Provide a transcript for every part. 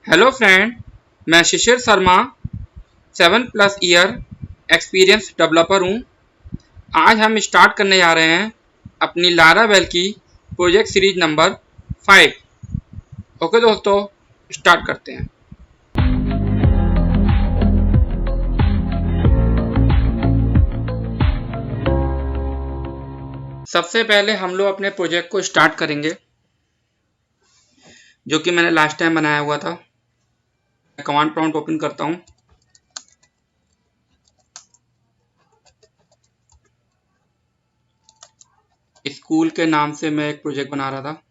Hello friend, मैं शिशिर Sharma 7+ year experience developer हूँ। आज हम स्टार्ट करने जा रहे हैं अपनी लारावेल की प्रोजेक्ट सीरीज नंबर 5। ओके दोस्तों, स्टार्ट करते हैं। सबसे पहले हम लोग अपने प्रोजेक्ट को स्टार्ट करेंगे, जो कि मैंने लास्ट टाइम बनाया हुआ था। कमांड प्रॉम्प्ट ओपन करता हूँ। स्कूल के नाम से मैं एक प्रोजेक्ट बना रहा था।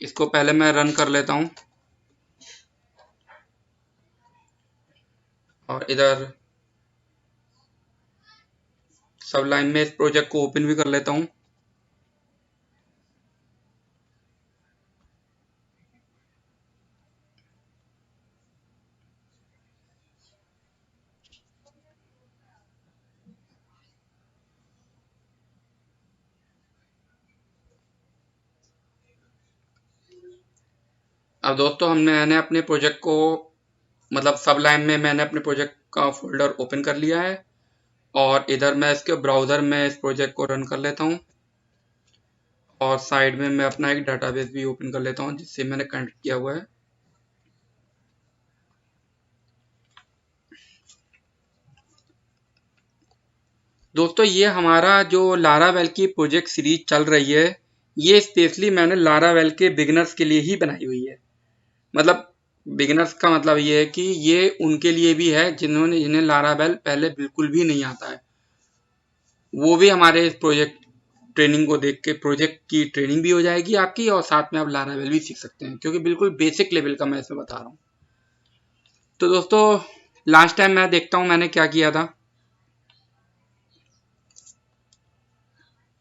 इसको पहले मैं रन कर लेता हूँ और इधर सब लाइन में इस प्रोजेक्ट को ओपन भी कर लेता हूँ। अब दोस्तों मैंने अपने प्रोजेक्ट को मतलब सब लाइन में मैंने अपने प्रोजेक्ट का फोल्डर ओपन कर लिया है और इधर मैं इसके ब्राउज़र में इस प्रोजेक्ट को रन कर लेता हूँ और साइड में मैं अपना एक डाटाबेस भी ओपन कर लेता हूँ जिससे मैंने कनेक्ट किया हुआ है। दोस्तों ये हमारा जो लारावेल की प्रोजेक्ट सीरीज चल रही है, ये स्पेशली मैंने लारावेल के बिगिनर्स के लिए ही बनाई हुई है। मतलब बिगिनर्स का मतलब ये है कि ये उनके लिए भी है जिन्हें लारावेल पहले बिल्कुल भी नहीं आता है। वो भी हमारे इस प्रोजेक्ट ट्रेनिंग को देख के प्रोजेक्ट की ट्रेनिंग भी हो जाएगी आपकी और साथ में आप लारावेल भी सीख सकते हैं, क्योंकि बिल्कुल बेसिक लेवल का मैं इसमें बता रहा हूँ। तो दोस्तों लास्ट टाइम मैं देखता हूँ मैंने क्या किया था।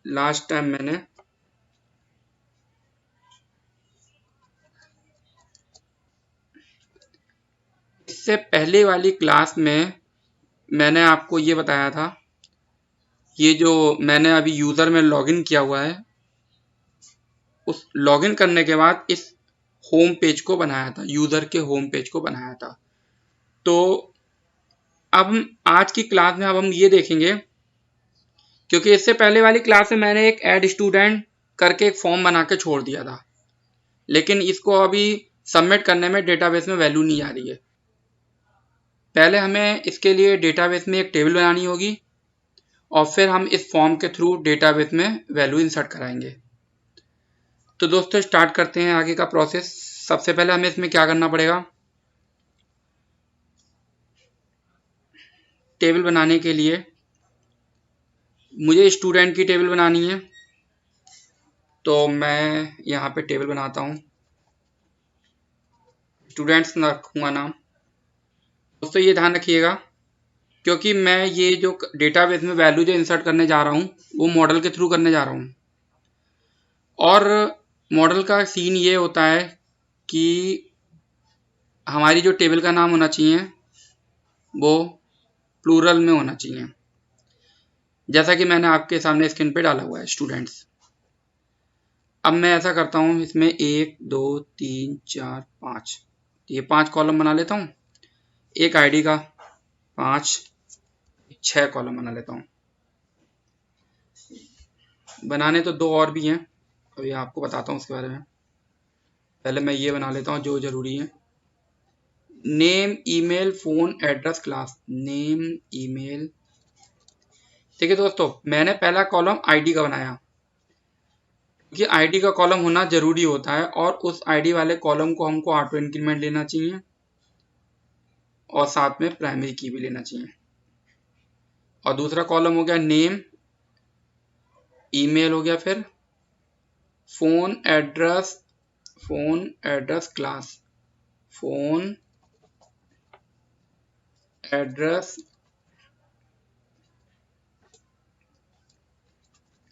लास्ट टाइम मैंने इससे पहले वाली क्लास में मैंने आपको ये बताया था, ये जो मैंने अभी यूज़र में लॉगिन किया हुआ है, उस लॉगिन करने के बाद इस होम पेज को बनाया था, यूज़र के होम पेज को बनाया था। तो अब आज की क्लास में अब हम ये देखेंगे, क्योंकि इससे पहले वाली क्लास में मैंने एक ऐड स्टूडेंट करके एक फॉर्म बना के छोड़ दिया था, लेकिन इसको अभी सबमिट करने में डेटाबेस में वैल्यू नहीं आ रही है। पहले हमें इसके लिए डेटाबेस में एक टेबल बनानी होगी और फिर हम इस फॉर्म के थ्रू डेटाबेस में वैल्यू इंसर्ट कराएंगे। तो दोस्तों स्टार्ट करते हैं आगे का प्रोसेस। सबसे पहले हमें इसमें क्या करना पड़ेगा, टेबल बनाने के लिए मुझे स्टूडेंट की टेबल बनानी है, तो मैं यहाँ पे टेबल बनाता हूँ, स्टूडेंट्स रखूँगा नाम। दोस्तों ये ध्यान रखिएगा, क्योंकि मैं ये जो डेटाबेस में वैल्यू जो इंसर्ट करने जा रहा हूँ वो मॉडल के थ्रू करने जा रहा हूँ, और मॉडल का सीन ये होता है कि हमारी जो टेबल का नाम होना चाहिए वो प्लूरल में होना चाहिए, जैसा कि मैंने आपके सामने स्क्रीन पे डाला हुआ है स्टूडेंट्स। अब मैं ऐसा करता हूँ, इसमें 1 2 3 4 5 ये 5 कॉलम बना लेता हूँ। एक आईडी का 5 6 कॉलम बना लेता हूँ। बनाने तो 2 और भी हैं, अभी आपको बताता हूँ उसके बारे में। पहले मैं ये बना लेता हूँ जो ज़रूरी है। Name email phone address class, name email. ठीक है दोस्तों, मैंने पहला कॉलम आईडी का बनाया, कि आईडी का कॉलम होना ज़रूरी होता है और उस आईडी वाले कॉलम को हमको ऑटो इंक्रीमेंट लेना चाहिए और साथ में प्राइमरी की भी लेना चाहिए। और दूसरा कॉलम हो गया नेम, ईमेल हो गया, फिर phone address class, phone address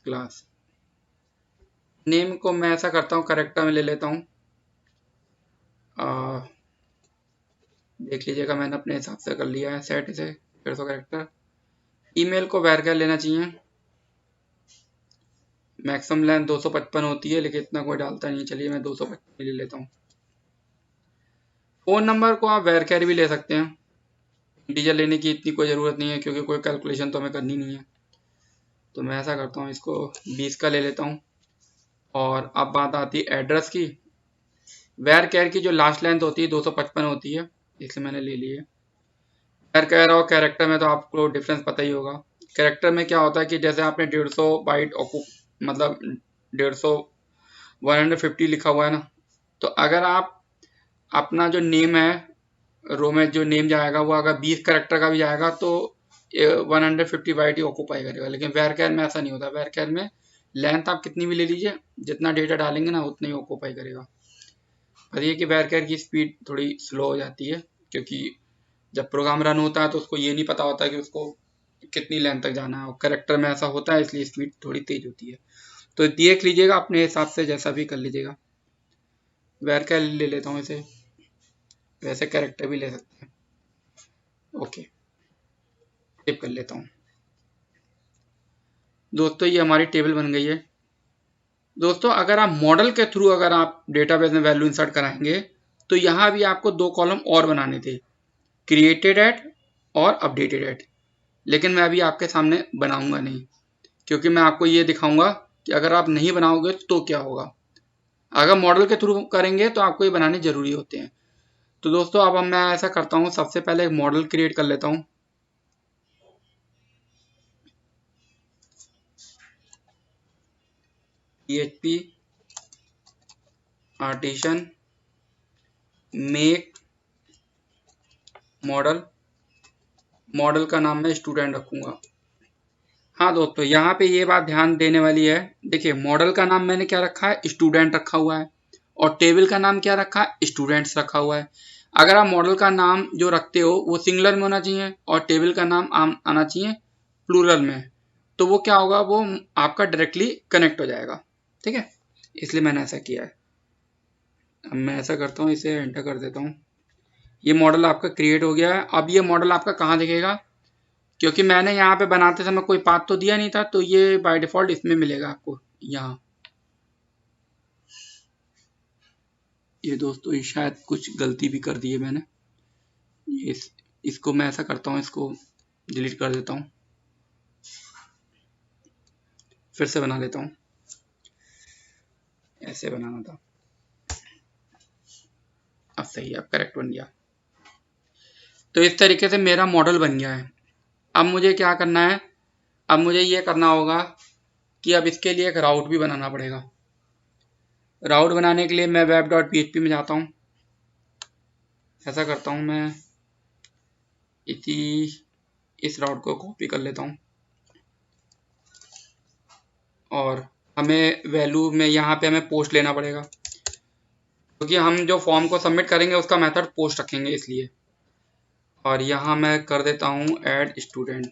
class. Name को मैं ऐसा करता हूँ करेक्टर में ले लेता हूँ, देख लीजिएगा मैंने अपने हिसाब से कर लिया है सेट इसे, फिर तो करेक्टर। ईमेल को वैर लेना चाहिए, मैक्सिमम लेंथ 255 होती है, लेकिन इतना कोई डालता नहीं, चलिए मैं 255 ले लेता हूँ। फ़ोन नंबर को आप वैरकैर भी ले सकते हैं, इंटीजर लेने की इतनी कोई ज़रूरत नहीं है क्योंकि कोई कैलकुलेशन तो हमें करनी नहीं है। तो मैं ऐसा करता हूँ, इसको 20 का ले लेता हूँ। और अब बात आती है एड्रेस की। वैरकैर की जो लास्ट लेंथ होती है 255 होती है, इसलिए मैंने ले ली है। वैरकैर और कैरेक्टर में तो आपको डिफरेंस पता ही होगा। कैरेक्टर में क्या होता है कि जैसे आपने 150 बाइट मतलब 150 150 लिखा हुआ है ना, तो अगर आप अपना जो नेम है, रो में जो नेम जाएगा वो अगर 20 करेक्टर का भी जाएगा तो 150 बाइट ही ऑक्यूपाई करेगा। लेकिन वैरकैर में ऐसा नहीं होता। वैरकैर में लेंथ आप कितनी भी ले लीजिए, जितना डेटा डालेंगे ना उतना ही ऑक्यूपाई करेगा। पर ये कि वैरकैर की स्पीड थोड़ी स्लो हो जाती है क्योंकि जब प्रोग्राम रन होता है तो उसको ये नहीं पता होता कि उसको कितनी लेंथ तक जाना है, और करेक्टर में ऐसा होता है इसलिए स्पीड थोड़ी तेज होती है। तो देख लीजिएगा अपने हिसाब से, जैसा भी कर लीजिएगा। वैरकैर ले लेता हूँ इसे, वैसे कैरेक्टर भी ले सकते हैं। ओके, सेव कर लेता हूँ। दोस्तों ये हमारी टेबल बन गई है। दोस्तों अगर आप मॉडल के थ्रू अगर आप डेटाबेस में वैल्यू इंसर्ट कराएंगे तो यहाँ भी आपको 2 कॉलम और बनाने थे, क्रिएटेड एट और अपडेटेड एट। लेकिन मैं अभी आपके सामने बनाऊंगा नहीं, क्योंकि मैं आपको ये दिखाऊंगा कि अगर आप नहीं बनाओगे तो क्या होगा। अगर मॉडल के थ्रू करेंगे तो आपको ये बनाने जरूरी होते हैं। तो दोस्तों अब मैं ऐसा करता हूँ, सबसे पहले एक मॉडल क्रिएट कर लेता हूँ। PHP artisan make model, model का नाम मैं स्टूडेंट रखूंगा। हाँ दोस्तों यहाँ पे ये बात ध्यान देने वाली है, देखिए मॉडल का नाम मैंने क्या रखा है, स्टूडेंट रखा हुआ है, और टेबल का नाम क्या रखा है, स्टूडेंट्स रखा हुआ है। अगर आप मॉडल का नाम जो रखते हो वो सिंगुलर में होना चाहिए और टेबल का नाम आना चाहिए प्लूरल में, तो वो क्या होगा, वो आपका डायरेक्टली कनेक्ट हो जाएगा। ठीक है, इसलिए मैंने ऐसा किया है। अब मैं ऐसा करता हूँ, इसे एंटर कर देता हूँ। ये मॉडल आपका क्रिएट हो गया है। अब ये मॉडल आपका कहाँ दिखेगा, क्योंकि मैंने यहाँ पे बनाते समय कोई पाथ तो दिया नहीं था, तो ये बाय डिफॉल्ट इसमें मिलेगा आपको यहाँ। ये दोस्तों ये शायद कुछ गलती भी कर दी है मैंने। ये इसको मैं ऐसा करता हूँ, इसको डिलीट कर देता हूँ, फिर से बना लेता हूँ। ऐसे बनाना था, अब सही है, अब करेक्ट बन गया। तो इस तरीके से मेरा मॉडल बन गया है। अब मुझे क्या करना है, अब मुझे ये करना होगा कि अब इसके लिए एक राउट भी बनाना पड़ेगा। राउट बनाने के लिए मैं web.php में जाता हूँ। ऐसा करता हूँ, मैं इस राउट को कॉपी कर लेता हूँ, और हमें वैल्यू में यहाँ पे हमें पोस्ट लेना पड़ेगा, क्योंकि हम जो फॉर्म को सबमिट करेंगे उसका मेथड पोस्ट रखेंगे इसलिए। और यहाँ मैं कर देता हूँ ऐड स्टूडेंट,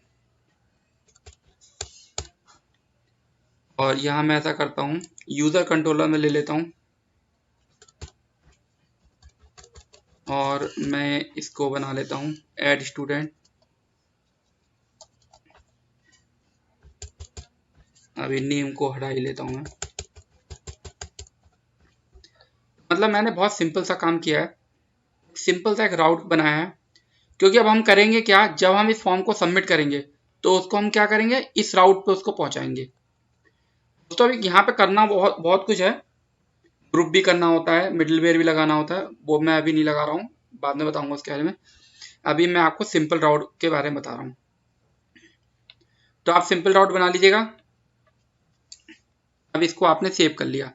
और यहाँ मैं ऐसा करता हूँ यूज़र कंट्रोलर में ले लेता हूँ, और मैं इसको बना लेता हूँ ऐड स्टूडेंट। अभी नेम को हटा ही लेता हूँ मैं। मतलब मैंने बहुत सिंपल सा काम किया है, सिंपल सा एक राउट बनाया है। क्योंकि अब हम करेंगे क्या, जब हम इस फॉर्म को सबमिट करेंगे तो उसको हम क्या करेंगे, इस राउट पे उसको पहुंचाएंगे। दोस्तों अभी यहाँ पे करना बहुत बहुत कुछ है, ग्रुप भी करना होता है, मिडलवेयर भी लगाना होता है, वो मैं अभी नहीं लगा रहा हूँ, बाद में बताऊंगा उसके बारे में। अभी मैं आपको सिंपल राउट के बारे में बता रहा हूँ। तो आप सिंपल राउट बना लीजिएगा। अब इसको आपने सेव कर लिया।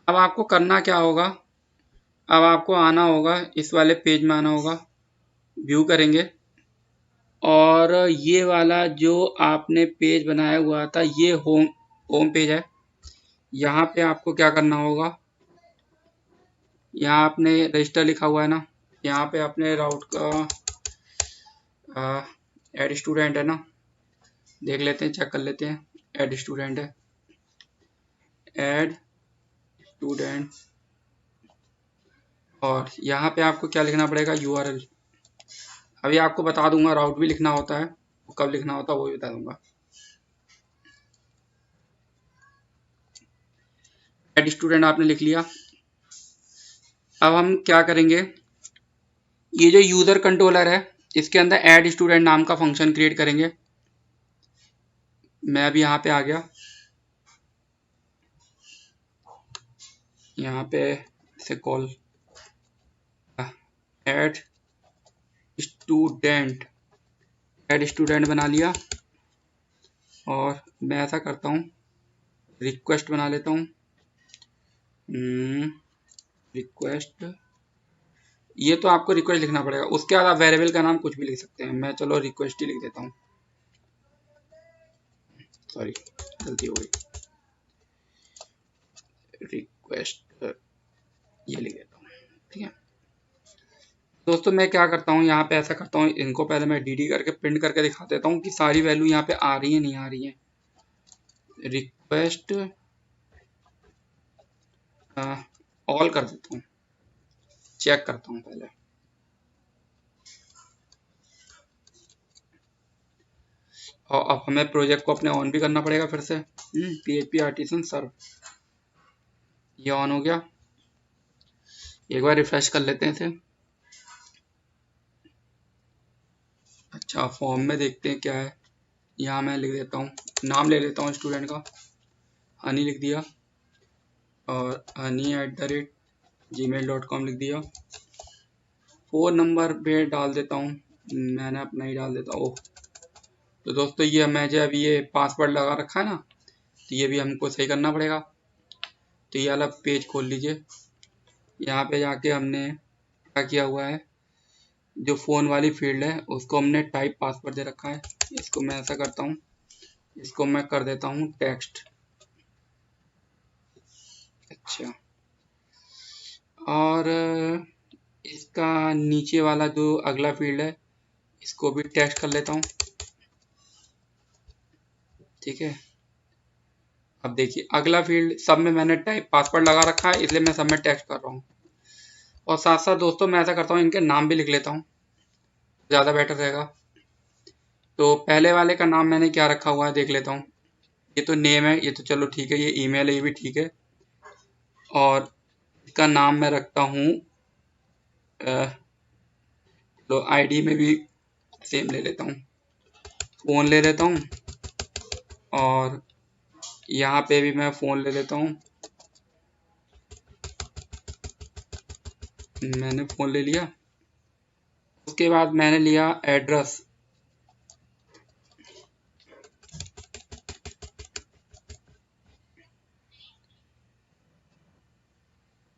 अब आपको करना क्या होगा, अब आपको आना होगा, इस वाले पेज में आना होगा, व्यू करेंगे, और ये वाला जो आपने पेज बनाया हुआ था ये होम पेज है। यहाँ पे आपको क्या करना होगा, यहाँ आपने रजिस्टर लिखा हुआ है ना, यहाँ पे अपने राउट का ऐड स्टूडेंट है ना, देख लेते हैं, चेक कर लेते हैं। ऐड स्टूडेंट है, ऐड स्टूडेंट, और यहाँ पे आपको क्या लिखना पड़ेगा, URL। अभी आपको बता दूंगा राउट भी लिखना होता है, कब लिखना होता है वो भी बता दूंगा। ऐड स्टूडेंट आपने लिख लिया। अब हम क्या करेंगे, ये जो यूजर कंट्रोलर है इसके अंदर ऐड स्टूडेंट नाम का फंक्शन क्रिएट करेंगे। मैं अभी यहाँ पे आ गया, यहाँ पे से call add student, add student बना लिया और मैं ऐसा करता हूँ रिक्वेस्ट बना लेता हूँ, रिक्वेस्ट, ये तो आपको रिक्वेस्ट लिखना पड़ेगा, उसके बाद आप वेरिएबल का नाम कुछ भी लिख सकते हैं। मैं चलो रिक्वेस्ट ही लिख देता हूँ, सॉरी गलती हो गई, रिक्वेस्ट ये लिख देता हूँ। ठीक है दोस्तों, मैं क्या करता हूँ यहाँ पे ऐसा करता हूँ, इनको पहले मैं dd करके प्रिंट करके दिखा देता हूँ कि सारी वैल्यू यहाँ पे आ रही है नहीं आ रही है। रिक्वेस्ट ऑल कर देता हूँ, चेक करता हूँ पहले। और अब हमें प्रोजेक्ट को अपने ऑन भी करना पड़ेगा फिर से। PHP आर्टिसन सर्व, ये ऑन हो गया। एक बार रिफ्रेश कर लेते हैं इसे। अच्छा, फॉर्म में देखते हैं क्या है। यहाँ मैं लिख देता हूँ, नाम ले लेता हूँ स्टूडेंट का, हनी लिख दिया और honey@gmail.com लिख दिया। फ़ोन नंबर पे डाल देता हूँ, मैंने अपना ही डाल देता हूँ। तो दोस्तों ये मैं जो अभी ये पासवर्ड लगा रखा है ना, तो ये भी हमको सही करना पड़ेगा। तो ये वाला पेज खोल लीजिए, यहाँ पे जाके हमने क्या किया हुआ है, जो फ़ोन वाली फील्ड है उसको हमने टाइप पासवर्ड दे रखा है। इसको मैं ऐसा करता हूँ, इसको मैं कर देता हूँ टेक्स्ट। अच्छा, और इसका नीचे वाला जो अगला फील्ड है इसको भी टेक्स्ट कर लेता हूँ। ठीक है, अब देखिए अगला फील्ड सब में मैंने टाइप पासवर्ड लगा रखा है, इसलिए मैं सब में टेक्स्ट कर रहा हूँ। और साथ साथ दोस्तों मैं ऐसा करता हूँ, इनके नाम भी लिख लेता हूँ, ज़्यादा बेटर रहेगा। तो पहले वाले का नाम मैंने क्या रखा हुआ है देख लेता हूँ। ये तो नेम है, ये तो चलो ठीक है, ये ईमेल है, ये भी ठीक है। और इसका नाम मैं रखता हूँ, तो आईडी में भी सेम ले लेता हूँ, फ़ोन ले लेता हूँ। और यहाँ पे भी मैं फ़ोन ले लेता हूँ, मैंने फ़ोन ले लिया। उसके बाद मैंने लिया एड्रेस,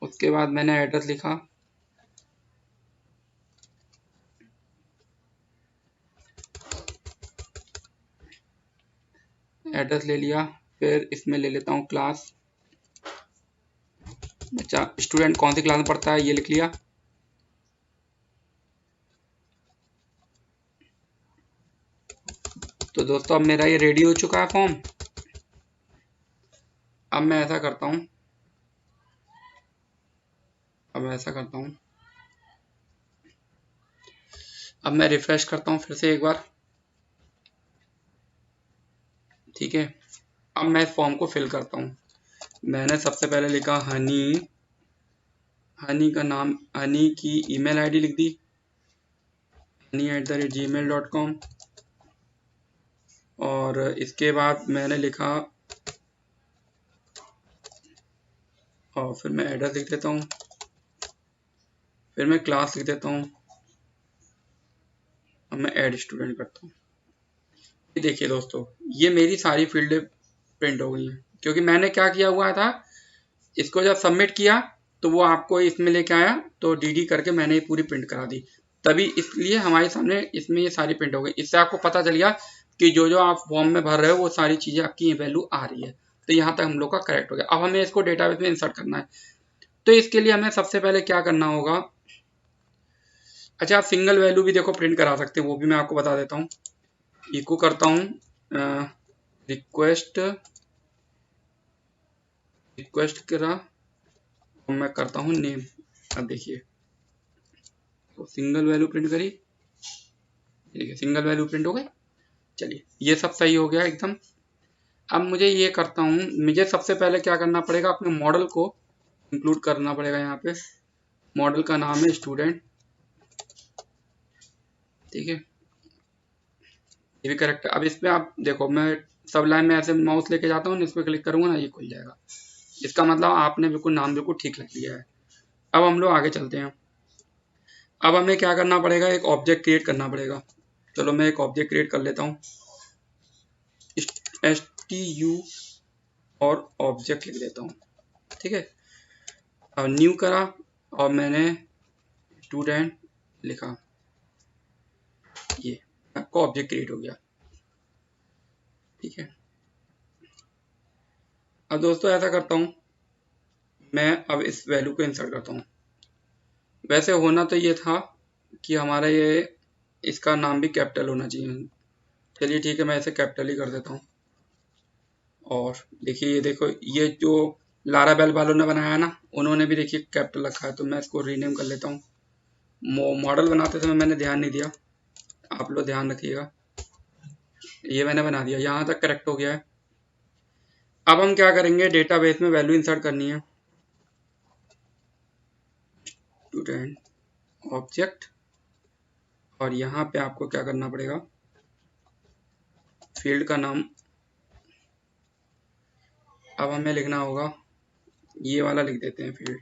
उसके बाद मैंने एड्रेस लिखा। एड्रेस ले लिया, फिर इसमें ले लेता हूँ क्लास, बच्चा स्टूडेंट कौन सी क्लास में पढ़ता है ये लिख लिया। तो दोस्तों अब मेरा ये रेडी हो चुका है फॉर्म। अब मैं ऐसा करता हूँ, अब मैं रिफ्रेश करता हूँ फिर से एक बार। ठीक है, अब मैं इस फॉर्म को फिल करता हूँ। मैंने सबसे पहले लिखा हनी, हनी का नाम, हनी की ईमेल आईडी लिख दी, honey@gmail.com। और इसके बाद मैंने लिखा, और फिर मैं एड्रेस लिख देता हूँ, फिर मैं क्लास लिख देता हूँ। अब मैं ऐड स्टूडेंट करता हूँ। ये देखिए दोस्तों, ये मेरी सारी फील्डें प्रिंट हो गई हैं, क्योंकि मैंने क्या किया हुआ था, इसको जब सबमिट किया तो वो आपको इसमें लेके आया, तो dd करके मैंने ये पूरी प्रिंट करा दी, तभी इसलिए हमारे सामने इसमें ये सारी प्रिंट हो गई। इससे आपको पता चल गया कि जो जो आप फॉर्म में भर रहे हो वो सारी चीज़ें आपकी वैल्यू आ रही है। तो यहाँ तक हम लोग का करेक्ट हो गया। अब हमें इसको डेटाबेस में इंसर्ट करना है, तो इसके लिए हमें सबसे पहले क्या करना होगा। अच्छा, आप सिंगल वैल्यू भी देखो प्रिंट करा सकते हैं, वो भी मैं आपको बता देता हूँ। इको करता हूँ रिक्वेस्ट, रिक्वेस्ट करा और मैं करता हूँ नेम। अब देखिए तो सिंगल वैल्यू प्रिंट करी, देखिए सिंगल वैल्यू प्रिंट हो गई। चलिए ये सब सही हो गया एकदम। अब मुझे ये करता हूँ, मुझे सबसे पहले क्या करना पड़ेगा, अपने मॉडल को इंक्लूड करना पड़ेगा। यहाँ पे मॉडल का नाम है स्टूडेंट, ठीक है, ये भी करेक्ट है। अब इस पे आप देखो, मैं सब लाइन में ऐसे माउस लेके जाता हूँ, इस पर क्लिक करूंगा ना, ये खुल जाएगा। इसका मतलब आपने बिल्कुल नाम बिल्कुल ठीक लिख लिया है। अब हम लोग आगे चलते हैं। अब हमें क्या करना पड़ेगा, एक ऑब्जेक्ट क्रिएट करना पड़ेगा। चलो मैं एक ऑब्जेक्ट क्रिएट कर लेता हूँ, STU और ऑब्जेक्ट लिख देता हूँ। ठीक है, अब न्यू करा और मैंने स्टूडेंट लिखा, ये आपका ऑब्जेक्ट क्रिएट हो गया। ठीक है, अब दोस्तों ऐसा करता हूँ, मैं अब इस वैल्यू को इंसर्ट करता हूँ। वैसे होना तो ये था कि हमारा ये इसका नाम भी कैपिटल होना चाहिए। चलिए ठीक है, मैं इसे कैपिटल ही कर देता हूँ। और देखिए, ये देखो, ये जो लारा बेल वालों ने बनाया ना, उन्होंने भी देखिए कैपिटल रखा है। तो मैं इसको रीनेम कर लेता हूँ। मॉडल बनाते समय मैंने ध्यान नहीं दिया, आप लोग ध्यान रखिएगा। ये मैंने बना दिया, यहाँ तक करेक्ट हो गया है। अब हम क्या करेंगे, डेटाबेस में वैल्यू इंसर्ट करनी है। स्टूडेंट ऑब्जेक्ट, और यहाँ पे आपको क्या करना पड़ेगा, फील्ड का नाम अब हमें लिखना होगा, ये वाला लिख देते हैं फील्ड,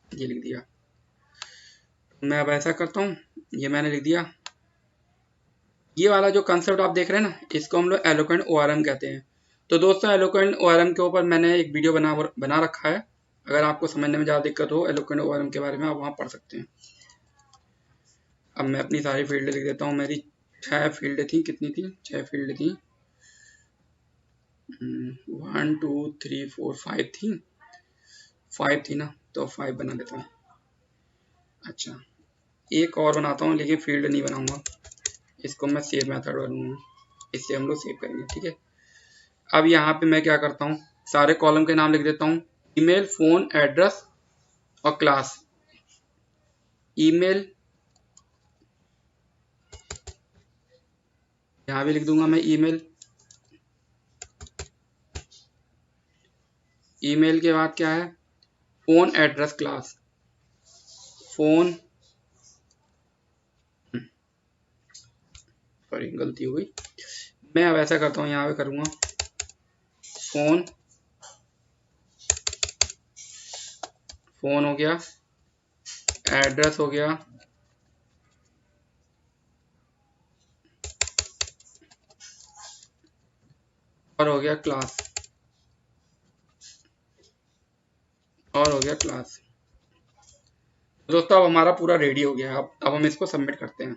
ये लिख दिया। मैं अब ऐसा करता हूँ, ये मैंने लिख दिया। ये वाला जो कंसेप्ट आप देख रहे हैं ना, इसको हम लोग एलोक्वेंट ORM कहते हैं। तो दोस्तों, एलोक्वेंट ORM के ऊपर मैंने एक वीडियो बना रखा है। अगर आपको समझने में ज़्यादा दिक्कत हो एलोक्वेंट ORM के बारे में, आप वहाँ पढ़ सकते हैं। अब मैं अपनी सारी फील्ड लिख देता हूँ। मेरी 6 फील्ड थी, कितनी थी, 6 फील्ड थी, 1 2 3 4 5 थी, 5 थी ना, तो 5 बना देता हूँ। अच्छा, एक और बनाता हूँ, लेकिन फील्ड नहीं बनाऊंगा, इसको मैं सेव मेथड बनूंगा, इससे हम लोग सेव करेंगे। ठीक है, अब यहाँ पे मैं क्या करता हूँ, सारे कॉलम के नाम लिख देता हूँ, ईमेल, फोन, एड्रेस और क्लास। ईमेल यहाँ भी लिख दूंगा मैं, ईमेल। ईमेल के बाद क्या है, phone, address, class. Phone, sorry गलती हो गई, मैं अब ऐसा करता हूँ, यहाँ पे करूँगा फोन, फोन हो गया, एड्रेस हो गया, और हो गया क्लास, और हो गया क्लास। दोस्तों, अब हमारा पूरा रेडी हो गया है। अब हम इसको सबमिट करते हैं।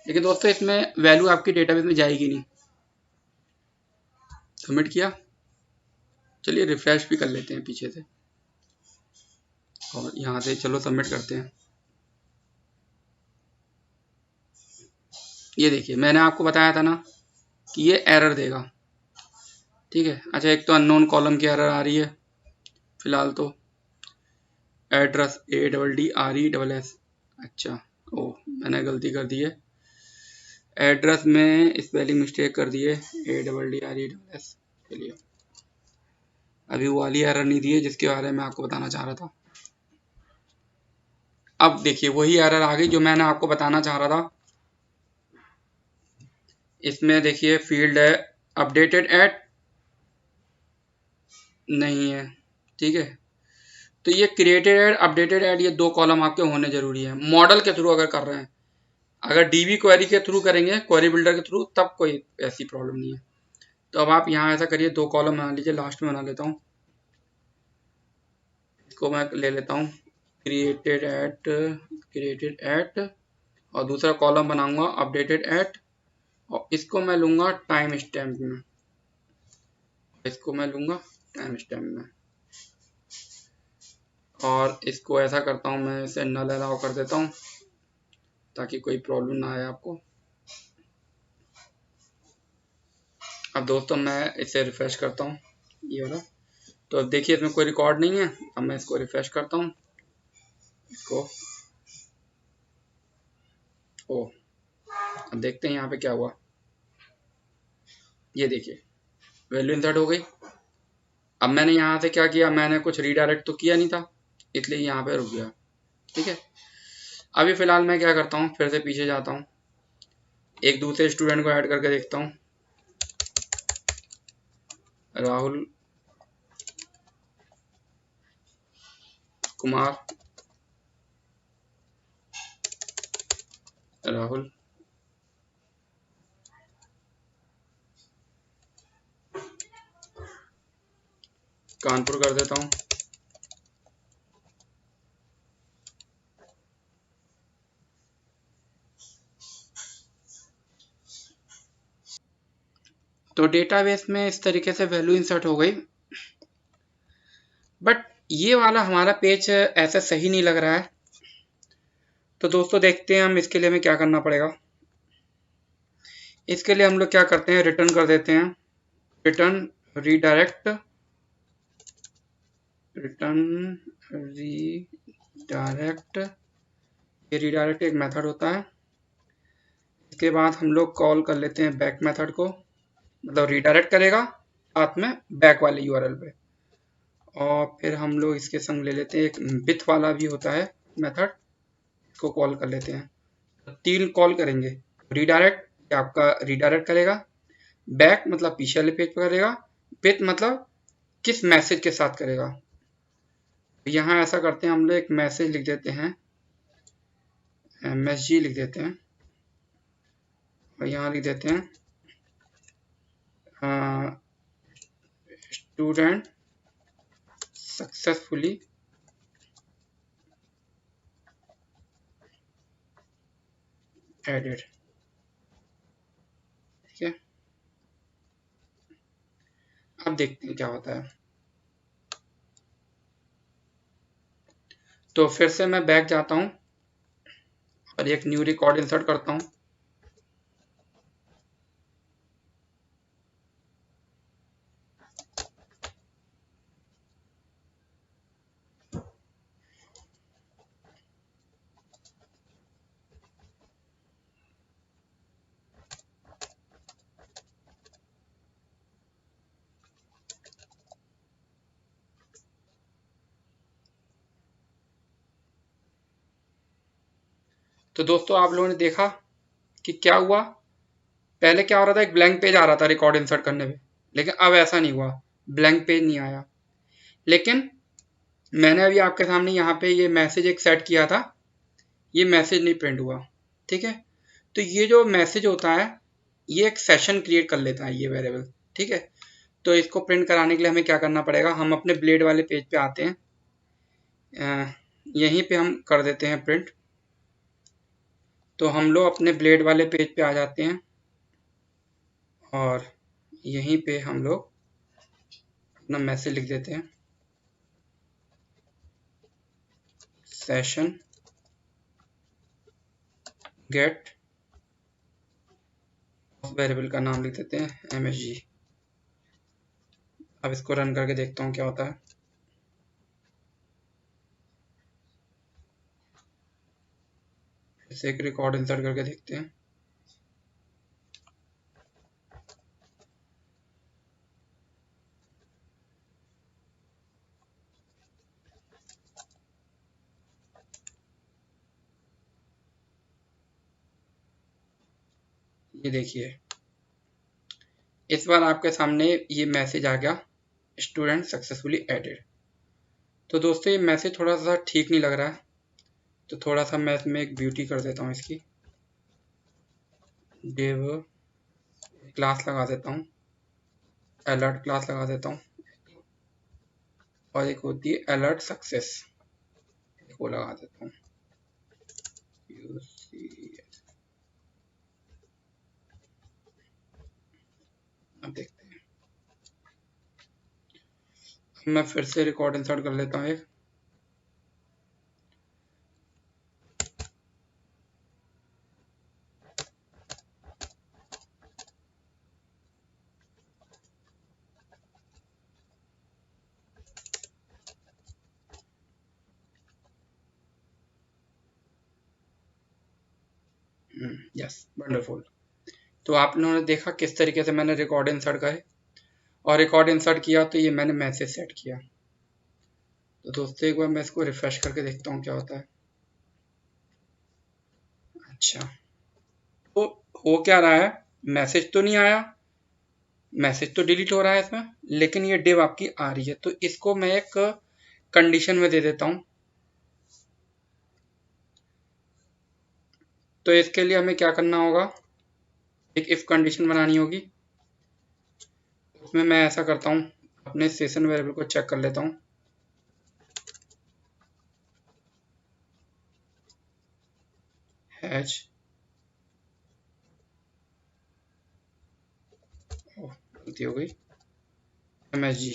लेकिन दोस्तों, इसमें वैल्यू आपकी डेटाबेस में जाएगी नहीं। सबमिट किया, चलिए रिफ्रेश भी कर लेते हैं पीछे से, और यहाँ से चलो सबमिट करते हैं। ये देखिए, मैंने आपको बताया था ना कि ये एरर देगा। ठीक है, अच्छा, एक तो अननोन कॉलम की एरर आ रही है फिलहाल तो। एड्रेस ADDRESS, अच्छा, ओ मैंने गलती कर दी है, एड्रेस में स्पेलिंग मिस्टेक कर दी है, ADDRESS। चलिए, अभी वो वाली एरर नहीं दी है जिसके बारे में आपको बताना चाह रहा था। अब देखिए, वही एरर आ गई जो मैंने आपको बताना चाह रहा था। इसमें देखिए फील्ड है अपडेटेड एट, नहीं है। ठीक है, तो ये क्रिएटेड एड, अपडेटेड एड, ये 2 कॉलम आपके होने जरूरी है। मॉडल के थ्रू अगर कर रहे हैं, अगर DB क्वेरी के थ्रू करेंगे, क्वेरी बिल्डर के थ्रू, तब कोई ऐसी प्रॉब्लम नहीं है। तो अब आप यहाँ ऐसा करिए, 2 कॉलम बना लीजिए, लास्ट में बना लेता हूँ। इसको मैं ले लेता हूँ क्रिएटेड एट, और दूसरा कॉलम बनाऊंगा अपडेटेड एट, और इसको मैं लूंगा टाइम स्टैम्प में, इसको मैं लूंगा टाइम स्टैम्प में, और इसको ऐसा करता हूँ, मैं इसे नल अलाउ कर देता हूँ ताकि कोई प्रॉब्लम ना आए आपको। अब दोस्तों, मैं इसे रिफ्रेश करता हूँ, ये वाला, तो अब देखिए इसमें कोई रिकॉर्ड नहीं है। अब मैं इसको रिफ्रेश करता हूँ, इसको, ओ, अब देखते हैं यहाँ पे क्या हुआ। ये देखिए, वैल्यू इंसर्ट हो गई। अब मैंने यहाँ से क्या किया, मैंने कुछ रीडायरेक्ट तो किया नहीं था, इसलिए यहाँ पे रुक गया। ठीक है। अभी फ़िलहाल मैं क्या करता हूँ, फिर से पीछे जाता हूँ, एक दूसरे स्टूडेंट को ऐड करके देखता हूँ, राहुल कुमार, राहुल कानपुर कर देता हूँ। तो डेटाबेस में इस तरीके से वैल्यू इंसर्ट हो गई, बट ये वाला हमारा पेज ऐसा सही नहीं लग रहा है। तो दोस्तों देखते हैं हम इसके लिए हमें क्या करना पड़ेगा। इसके लिए हम लोग क्या करते हैं, रिटर्न कर देते हैं, रिटर्न रीडायरेक्ट, रिटर्न रीडायरेक्ट, ये रीडायरेक्ट एक मेथड होता है। इसके बाद हम लोग कॉल कर लेते हैं बैक मेथड को, मतलब रीडायरेक्ट करेगा साथ में बैक वाले यूआरएल पे। और फिर हम लोग इसके संग ले लेते हैं एक विथ वाला भी होता है मेथड, इसको कॉल कर लेते हैं। तो 3 कॉल करेंगे, रीडायरेक्ट आपका रीडायरेक्ट करेगा, बैक मतलब पीछे वाले पेज पर करेगा, विथ मतलब किस मैसेज के साथ करेगा। यहाँ ऐसा करते हैं, हम लोग एक मैसेज लिख देते हैं, MSG लिख देते हैं, और यहाँ लिख देते हैं स्टूडेंट सक्सेसफुली एडेड। ठीक है, अब देखते हैं क्या होता है। तो फिर से मैं बैक जाता हूँ और एक न्यू रिकॉर्ड इंसर्ट करता हूँ। तो दोस्तों आप लोगों ने देखा कि क्या हुआ, पहले क्या हो रहा था, एक ब्लैंक पेज आ रहा था रिकॉर्ड इंसर्ट करने में, लेकिन अब ऐसा नहीं हुआ, ब्लैंक पेज नहीं आया। लेकिन मैंने अभी आपके सामने यहाँ पे ये मैसेज एक सेट किया था, ये मैसेज नहीं प्रिंट हुआ। ठीक है, तो ये जो मैसेज होता है ये एक सेशन क्रिएट कर लेता है ये वेरिएबल। ठीक है, तो इसको प्रिंट कराने के लिए हमें क्या करना पड़ेगा, हम अपने ब्लेड वाले पेज पे आते हैं, यहीं पे हम कर देते हैं प्रिंट। तो हम लोग अपने ब्लेड वाले पेज पे आ जाते हैं और यहीं पे हम लोग अपना मैसेज लिख देते हैं, सेशन गेट, वेरिएबल का नाम लिख देते हैं MSG। अब इसको रन करके देखता हूँ क्या होता है। इसे एक रिकॉर्ड इंसर्ट करके देखते हैं। ये देखिए, इस बार आपके सामने ये मैसेज आ गया, स्टूडेंट सक्सेसफुली एडेड। तो दोस्तों ये मैसेज थोड़ा सा ठीक नहीं लग रहा है, तो थोड़ा सा मैं इसमें एक ब्यूटी कर देता हूँ, इसकी डिव क्लास लगा देता हूँ, अलर्ट क्लास लगा देता हूँ, और एक होती है अलर्ट सक्सेस, वो लगा देता हूँ। अब देखते हैं, मैं फिर से रिकॉर्ड इंसर्ट कर लेता हूँ एक, यस वंडरफुल। तो आप लोगों ने देखा किस तरीके से मैंने रिकॉर्ड इंसर्ट करे, और रिकॉर्ड इंसर्ट किया तो ये मैंने मैसेज सेट किया। तो दोस्तों एक बार मैं इसको रिफ्रेश करके देखता हूँ क्या होता है। अच्छा, तो हो क्या रहा है, मैसेज तो नहीं आया, मैसेज तो डिलीट हो रहा है इसमें, लेकिन ये div आपकी आ रही है। तो इसको मैं एक कंडीशन में दे देता हूँ। तो इसके लिए हमें क्या करना होगा, एक इफ कंडीशन बनानी होगी। उसमें मैं ऐसा करता हूँ, अपने सेशन वेरिएबल को चेक कर लेता हूँ। हैच, गलती हो गई, msg,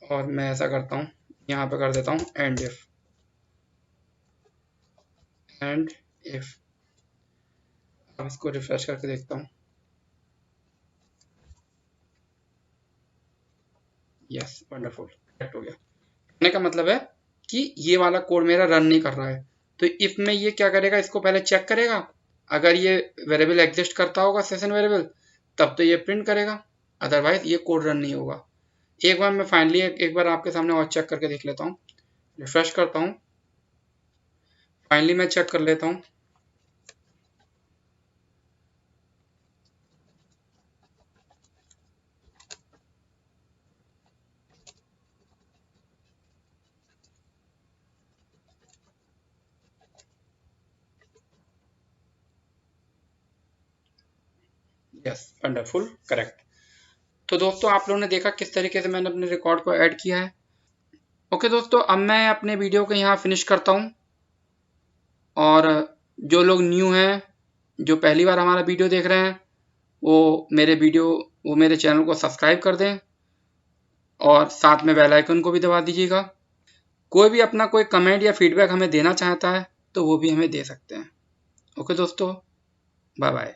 और मैं ऐसा करता हूँ, यहाँ पे कर देता हूँ एंड इफ। अब इसको रिफ्रेश करके देखता हूँ। यस, वंडरफुल, करेक्ट हो गया। कहने का मतलब है कि ये वाला कोड मेरा रन नहीं कर रहा है। तो इफ में ये क्या करेगा, इसको पहले चेक करेगा, अगर ये वेरिएबल एग्जिस्ट करता होगा सेशन वेरिएबल, तब तो ये प्रिंट करेगा, अदरवाइज ये कोड रन नहीं होगा। एक बार मैं फाइनली एक बार आपके सामने और चेक करके देख लेता हूँ। रिफ्रेश करता हूँ, फाइनली मैं चेक कर लेता हूँ। Yes, wonderful, correct. तो दोस्तों आप लोगों ने देखा किस तरीके से मैंने अपने रिकॉर्ड को ऐड किया है। ओके दोस्तों, अब मैं अपने वीडियो को यहाँ फिनिश करता हूँ, और जो लोग न्यू हैं, जो पहली बार हमारा वीडियो देख रहे हैं, वो मेरे चैनल को सब्सक्राइब कर दें, और साथ में बेल आइकन को भी दबा दीजिएगा। कोई भी अपना कोई कमेंट या फीडबैक हमें देना चाहता है तो वो भी हमें दे सकते हैं। ओके दोस्तों, बाय बाय।